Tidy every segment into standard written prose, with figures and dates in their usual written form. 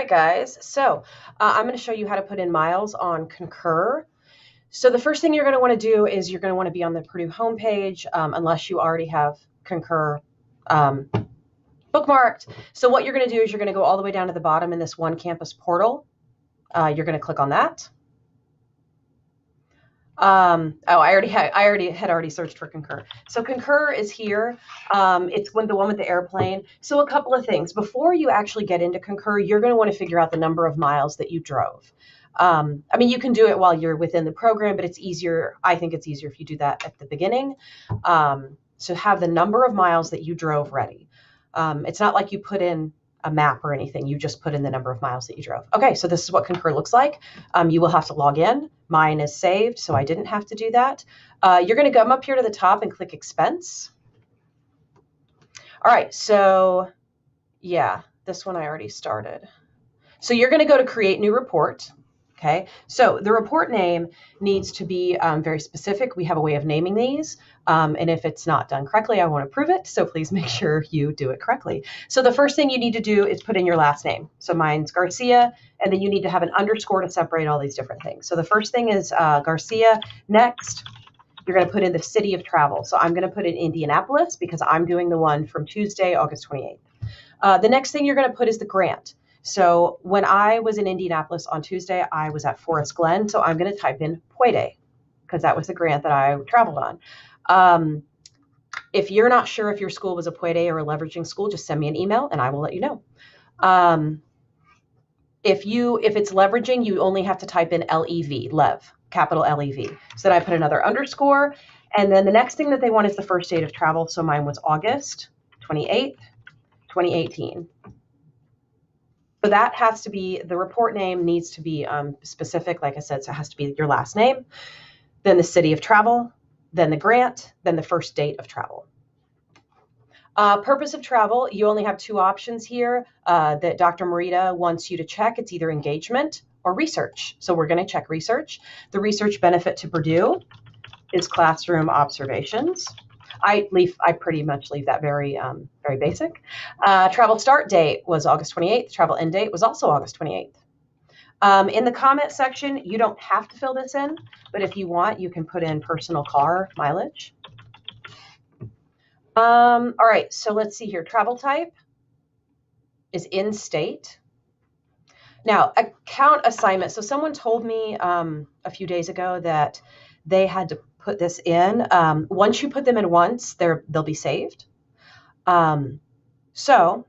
right, guys. So I'm going to show you how to put in miles on Concur. So the first thing you're going to want to do is you're going to want to be on the Purdue homepage, unless you already have Concur bookmarked. So what you're going to do is you're going to go all the way down to the bottom in this One Campus portal. You're going to click on that. I already had searched for Concur. So Concur is here. It's the one with the airplane. So a couple of things. Before you actually get into Concur, you're going to want to figure out the number of miles that you drove. I mean, you can do it while you're within the program, but it's easier. I think it's easier if you do that at the beginning. So have the number of miles that you drove ready. It's not like you put in a map or anything. You just put in the number of miles that you drove. Okay, so this is what Concur looks like. You will have to log in. Mine is saved, so I didn't have to do that. You're going to come up here to the top and click Expense. All right, so yeah, this one I already started. So you're going to go to Create New Report. Okay, so the report name needs to be very specific. We have a way of naming these. And if it's not done correctly, I want to prove it. So please make sure you do it correctly. So the first thing you need to do is put in your last name. So mine's Garcia, and then you need to have an underscore to separate all these different things. So the first thing is Garcia. Next, you're going to put in the city of travel. So I'm going to put in Indianapolis because I'm doing the one from Tuesday, August 28th. The next thing you're going to put is the grant. So when I was in Indianapolis on Tuesday, I was at Forest Glen. So I'm going to type in Puede because that was the grant that I traveled on. If you're not sure if your school was a Puede or a leveraging school, just send me an email and I will let you know. If it's leveraging, you only have to type in LEV, LEV, capital LEV. So then I put another underscore. And then the next thing that they want is the first date of travel. So mine was August 28th, 2018. So that has to be, the report name needs to be specific, like I said, so it has to be your last name, then the city of travel, then the grant, then the first date of travel. Purpose of travel, you only have two options here that Dr. Morita wants you to check. It's either engagement or research. So we're going to check research. The research benefit to Purdue is classroom observations. I pretty much leave that very basic. Travel start date was August 28th. Travel end date was also August 28th. In the comment section, you don't have to fill this in, but if you want, you can put in personal car mileage. All right, so let's see here. Travel type is in-state. Now, account assignment. So someone told me a few days ago that they had to put this in. Once you put them in once, they'll be saved. So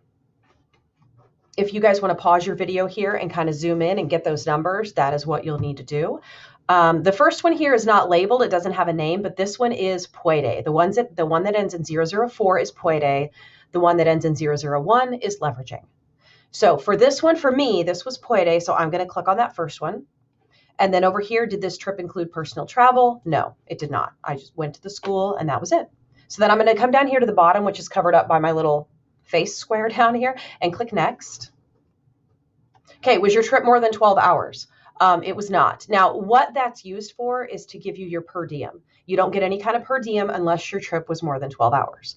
if you guys want to pause your video here and kind of zoom in and get those numbers, that is what you'll need to do. The first one here is not labeled. It doesn't have a name, but this one is Puede. The one that ends in 004 is Puede. The one that ends in 001 is leveraging. So for this one, for me, this was Puede. So I'm going to click on that first one. And then over here, did this trip include personal travel? No, it did not. I just went to the school and that was it. So then I'm going to come down here to the bottom, which is covered up by my little face square down here, and click next. Okay, was your trip more than 12 hours? It was not. Now, what that's used for is to give you your per diem. You don't get any kind of per diem unless your trip was more than 12 hours.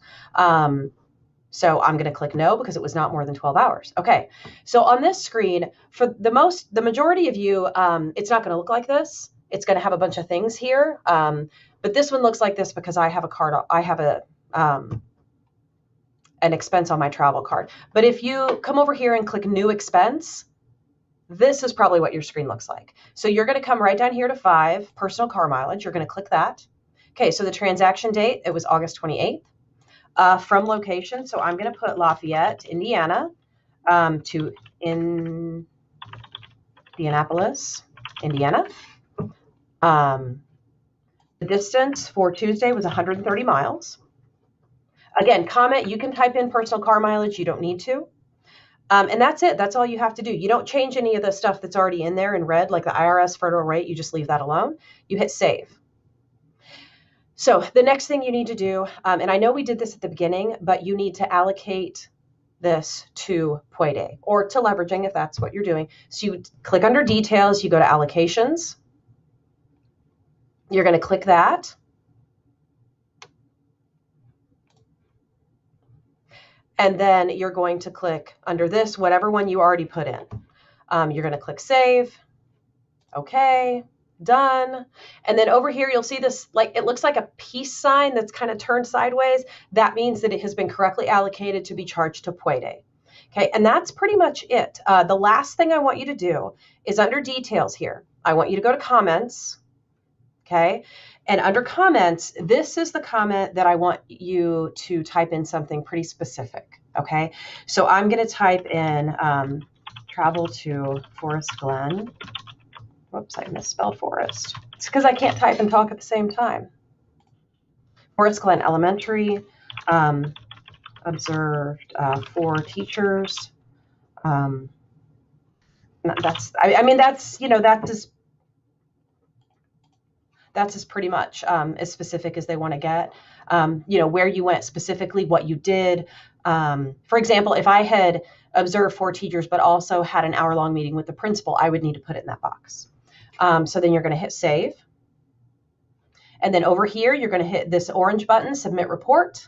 So I'm going to click no because it was not more than 12 hours. Okay, so on this screen, for the majority of you, it's not going to look like this. It's going to have a bunch of things here. But this one looks like this because I have a card. I have an expense on my travel card. But if you come over here and click new expense, this is probably what your screen looks like. So you're going to come right down here to 5, personal car mileage. You're going to click that. Okay, so the transaction date, it was August 28th. From location, so I'm going to put Lafayette, Indiana, to Indianapolis, Indiana. The distance for Tuesday was 130 miles. Again, comment, you can type in personal car mileage. You don't need to. And that's it. That's all you have to do. You don't change any of the stuff that's already in there in red, like the IRS federal rate. You just leave that alone. You hit save. So the next thing you need to do, and I know we did this at the beginning, but you need to allocate this to Puede or to leveraging if that's what you're doing. So you click under details, you go to allocations. You're going to click that. And then you're going to click under this, whatever one you already put in. You're going to click save. Okay, done. And then over here, you'll see this, like, it looks like a peace sign that's kind of turned sideways. That means that it has been correctly allocated to be charged to Puede. Okay, and that's pretty much it. The last thing I want you to do is under details here. I want you to go to comments. Okay, and under comments, this is the comment that I want you to type in something pretty specific. Okay, so I'm going to type in travel to Forest Glen. Whoops, I misspelled forest. It's because I can't type and talk at the same time. Forest Glen Elementary, observed 4 teachers. I mean, that's, you know, that's as pretty much as specific as they want to get. You know, where you went specifically, what you did. For example, if I had observed 4 teachers, but also had an hour-long meeting with the principal, I would need to put it in that box. So then you're going to hit save. And then over here, you're going to hit this orange button, submit report,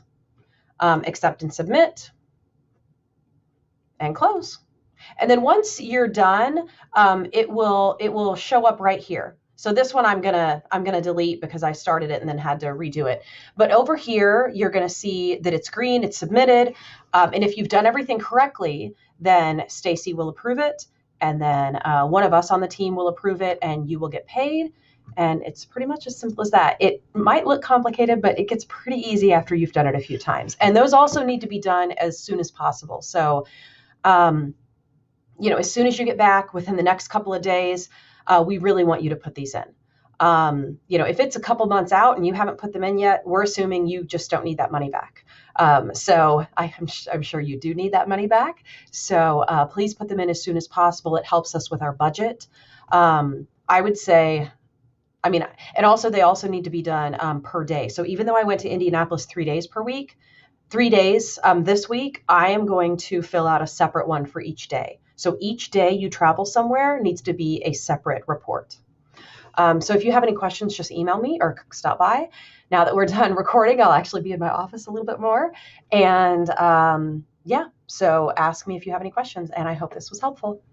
accept and submit, and close. And then once you're done, it will show up right here. So this one I'm gonna delete because I started it and then had to redo it. But over here, you're gonna see that it's green, it's submitted. And if you've done everything correctly, then Stacy will approve it. And then one of us on the team will approve it and you will get paid. And it's pretty much as simple as that. It might look complicated, but it gets pretty easy after you've done it a few times. And those also need to be done as soon as possible. So, you know, as soon as you get back within the next couple of days, we really want you to put these in. You know, if it's a couple months out and you haven't put them in yet, we're assuming you just don't need that money back. So I'm sure you do need that money back. So please put them in as soon as possible. It helps us with our budget. I would say, I mean, and also they also need to be done per day. So even though I went to Indianapolis 3 days per week, 3 days this week, I am going to fill out a separate one for each day. So each day you travel somewhere needs to be a separate report. So if you have any questions, just email me or stop by. Now that we're done recording, I'll actually be in my office a little bit more. And yeah, so ask me if you have any questions, and I hope this was helpful.